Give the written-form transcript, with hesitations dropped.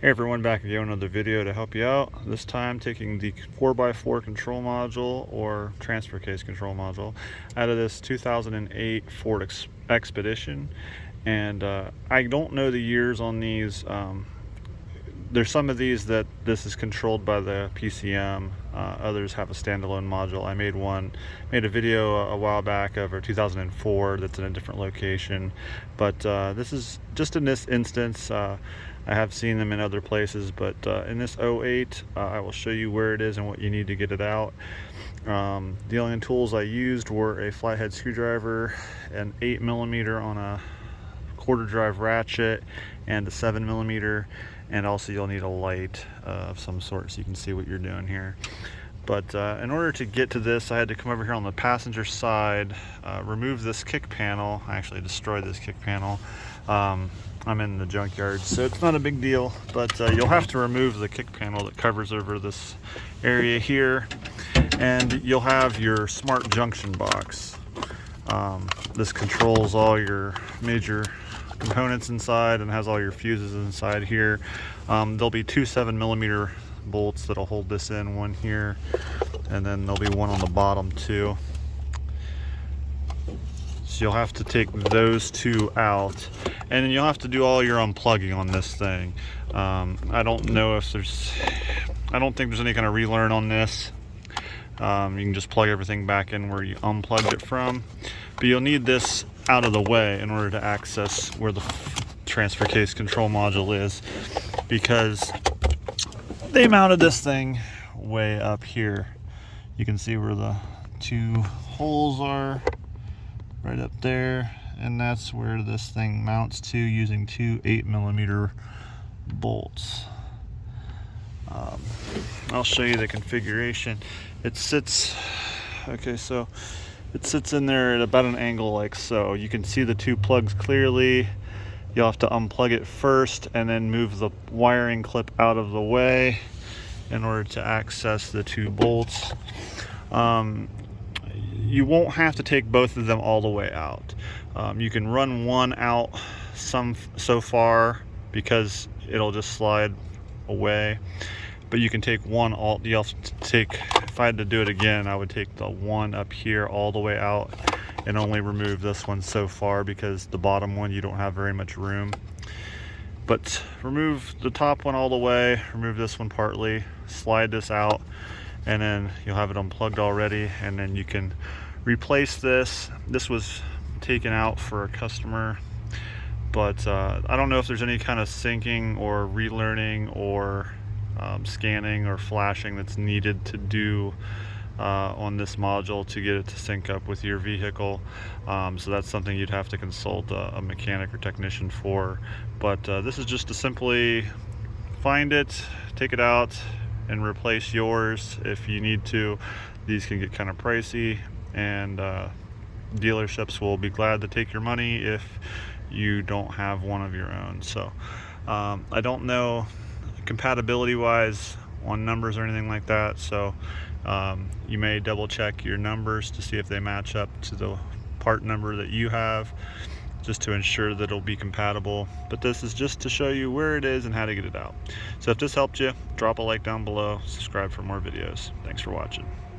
Hey everyone, back again with another video to help you out. This time taking the 4x4 control module or transfer case control module out of this 2008 Ford Expedition. And I don't know the years on these. There's some of these that this is controlled by the TCCM. Others have a standalone module. I made a video a while back of a 2004 that's in a different location, but this is just in this instance. I have seen them in other places, but in this '08, I will show you where it is and what you need to get it out. The only tools I used were a flathead screwdriver, an 8mm on a quarter drive ratchet, and a 7mm, and also you'll need a light of some sort so you can see what you're doing here. But in order to get to this, I had to come over here on the passenger side, remove this kick panel. I actually destroyed this kick panel. I'm in the junkyard, so it's not a big deal, but you'll have to remove the kick panel that covers over this area here, and you'll have your smart junction box. This controls all your major components inside and has all your fuses inside here. There'll be two 7mm bolts that'll hold this in, one here, and then there'll be one on the bottom too. So you'll have to take those two out, and then you'll have to do all your unplugging on this thing. I don't think there's any kind of relearn on this. You can just plug everything back in where you unplugged it from, but you'll need this out of the way in order to access where the transfer case control module is, because they mounted this thing way up here. You can see where the two holes are, right up there, and that's where this thing mounts to using two 8mm bolts. I'll show you the configuration. It sits in there at about an angle like so. You can see the two plugs clearly. You'll have to unplug it first and then move the wiring clip out of the way in order to access the two bolts. You won't have to take both of them all the way out. You can run one out so far because it'll just slide away, but you can take one you have to take, if I had to do it again, I would take the one up here all the way out and only remove this one so far, because the bottom one you don't have very much room. But remove the top one all the way, remove this one partly, slide this out, and then you'll have it unplugged already, and then you can replace this. This was taken out for a customer, but I don't know if there's any kind of syncing or relearning or scanning or flashing that's needed to do on this module to get it to sync up with your vehicle. So that's something you'd have to consult a mechanic or technician for. But this is just to simply find it, take it out, and replace yours if you need to. These can get kind of pricey, and dealerships will be glad to take your money if you don't have one of your own. So I don't know compatibility wise on numbers or anything like that, so you may double check your numbers to see if they match up to the part number that you have, just to ensure that it'll be compatible. But this is just to show you where it is and how to get it out. So if this helped you, drop a like down below, subscribe for more videos. Thanks for watching.